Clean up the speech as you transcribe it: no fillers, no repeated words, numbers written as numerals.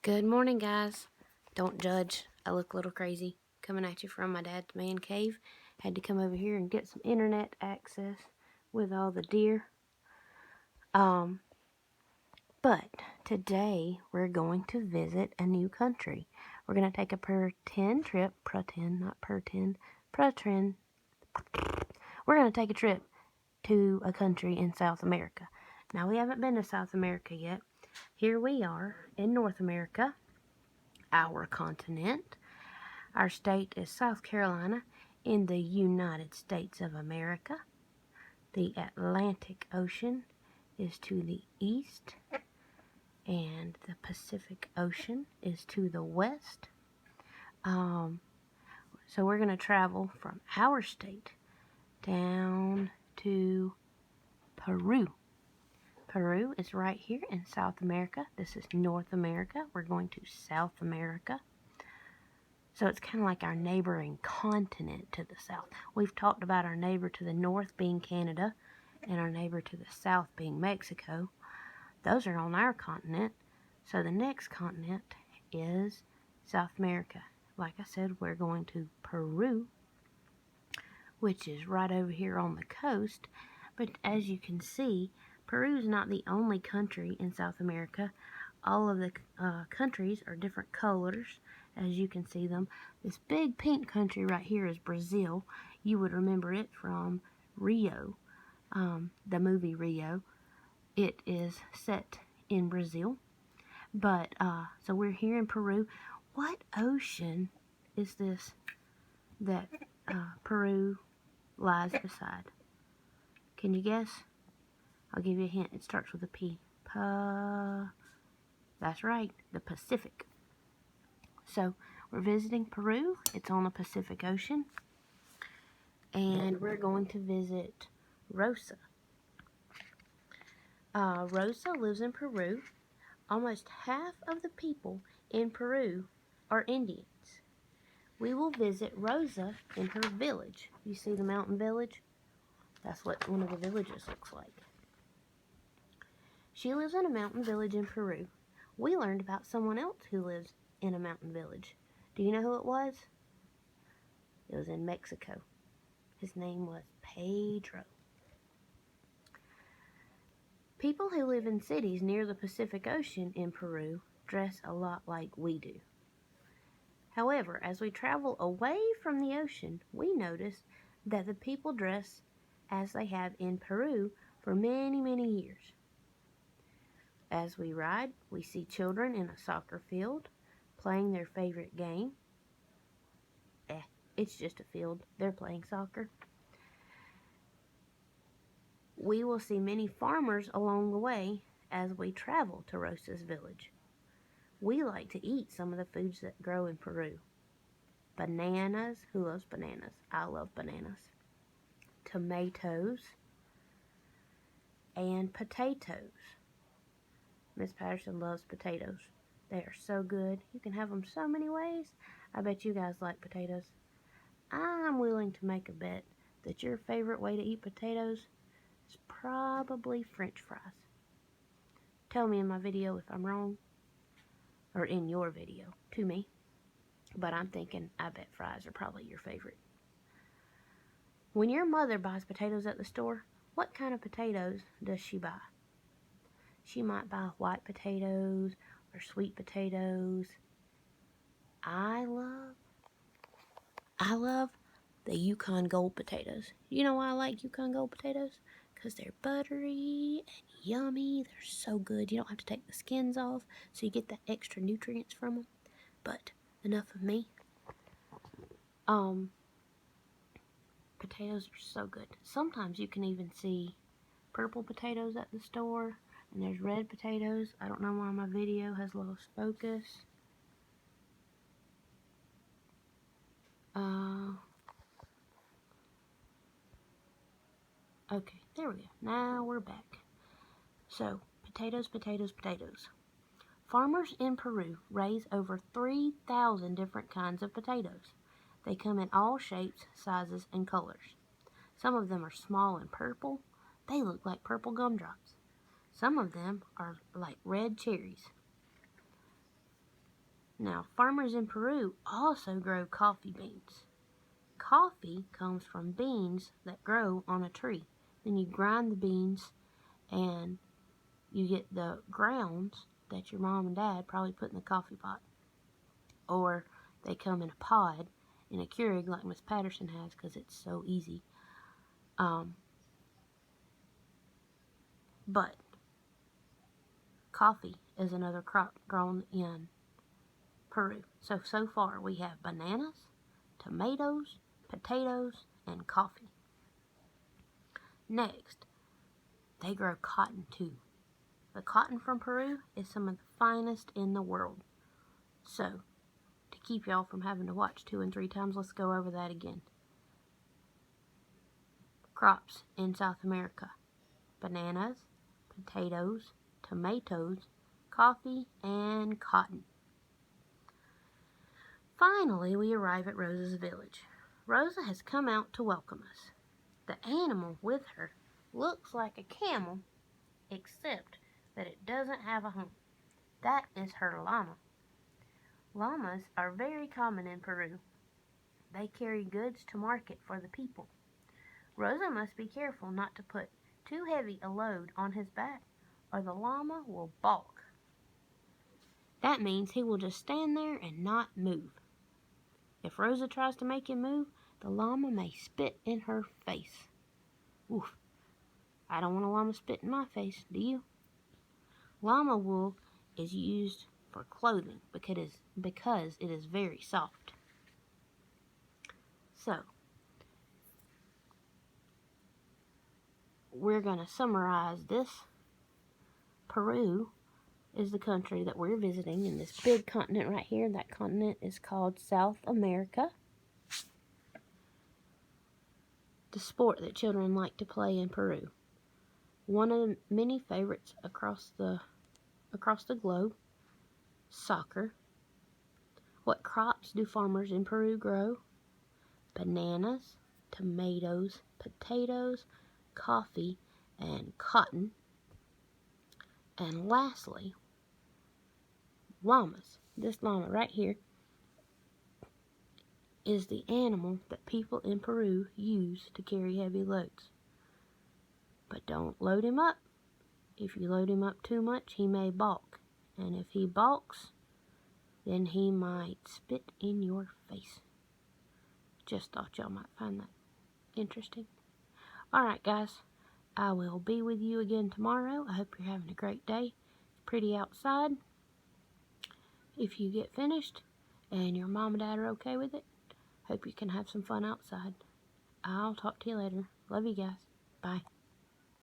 Good morning, guys. Don't judge. I look a little crazy. Coming at you from my dad's man cave. Had to come over here and get some internet access with all the deer. But today we're going to visit a new country. We're going to take a pretend trip. Pretend, not pretend. Pretend. We're going to take a trip to a country in South America. Now, we haven't been to South America yet. Here we are in North America, our continent. Our state is South Carolina in the United States of America. The Atlantic Ocean is to the east, and the Pacific Ocean is to the west. So we're going to travel from our state down to Peru. Peru is right here in South America. This is North America. We're going to South America. So it's kind of like our neighboring continent to the south. We've talked about our neighbor to the north being Canada and our neighbor to the south being Mexico. Those are on our continent. So the next continent is South America. Like I said, we're going to Peru, which is right over here on the coast. But as you can see, Peru is not the only country in South America. All of the countries are different colors, as you can see them. This big pink country right here is Brazil. You would remember it from Rio, the movie Rio. It is set in Brazil. But, so we're here in Peru. What ocean is this that Peru lies beside? Can you guess? I'll give you a hint. It starts with a P. That's right, the Pacific. So we're visiting Peru. It's on the Pacific Ocean. And we're going to visit Rosa. Rosa lives in Peru. Almost half of the people in Peru are Indians. We will visit Rosa in her village. You see the mountain village? That's what one of the villages looks like. She lives in a mountain village in Peru. We learned about someone else who lives in a mountain village. Do you know who it was? It was in Mexico. His name was Pedro. People who live in cities near the Pacific Ocean in Peru dress a lot like we do. However, as we travel away from the ocean, we notice that the people dress as they have in Peru for many, many years. As we ride, we see children in a soccer field playing their favorite game. It's just a field. They're playing soccer. We will see many farmers along the way as we travel to Rosa's village. We like to eat some of the foods that grow in Peru. Bananas. Who loves bananas? I love bananas. Tomatoes. And potatoes. Miss Patterson loves potatoes. They are so good. You can have them so many ways. I bet you guys like potatoes. I'm willing to make a bet that your favorite way to eat potatoes is probably French fries. Tell me in my video if I'm wrong, or in your video to me. But I'm thinking, I bet fries are probably your favorite. When your mother buys potatoes at the store, what kind of potatoes does she buy? She might buy white potatoes or sweet potatoes. I love the Yukon Gold potatoes. You know why I like Yukon Gold potatoes? Because they're buttery and yummy. They're so good. You don't have to take the skins off, so you get the extra nutrients from them. But enough of me. Potatoes are so good. Sometimes you can even see purple potatoes at the store, and there's red potatoes. I don't know why my video has lost focus. Okay, there we go. Now we're back. So, potatoes, potatoes, potatoes. Farmers in Peru raise over 3,000 different kinds of potatoes. They come in all shapes, sizes, and colors. Some of them are small and purple. They look like purple gumdrops. Some of them are like red cherries. Now, farmers in Peru also grow coffee beans. Coffee comes from beans that grow on a tree. Then you grind the beans and you get the grounds that your mom and dad probably put in the coffee pot. Or they come in a pod in a Keurig like Miss Patterson has because it's so easy. But coffee is another crop grown in Peru. So far we have bananas, tomatoes, potatoes, and coffee. Next, they grow cotton too. The cotton from Peru is some of the finest in the world. So, to keep y'all from having to watch 2 and 3 times, let's go over that again. Crops in South America: bananas, potatoes, tomatoes, coffee, and cotton. Finally, we arrive at Rosa's village. Rosa has come out to welcome us. The animal with her looks like a camel, except that it doesn't have a hump. That is her llama. Llamas are very common in Peru. They carry goods to market for the people. Rosa must be careful not to put too heavy a load on his back, or the llama will balk. That means he will just stand there and not move. If Rosa tries to make him move, the llama may spit in her face. Oof. I don't want a llama spit in my face, do you? Llama wool is used for clothing because it is very soft. So, we're going to summarize this. Peru is the country that we're visiting in this big continent right here. That continent is called South America. The sport that children like to play in Peru. One of the many favorites across the globe, soccer. What crops do farmers in Peru grow? Bananas, tomatoes, potatoes, coffee, and cotton. And lastly, llamas. This llama right here is the animal that people in Peru use to carry heavy loads. But don't load him up. If you load him up too much, he may balk. And if he balks, then he might spit in your face. Just thought y'all might find that interesting. Alright guys, I will be with you again tomorrow. I hope you're having a great day. It's pretty outside. If you get finished and your mom and dad are okay with it, hope you can have some fun outside. I'll talk to you later. Love you guys. Bye.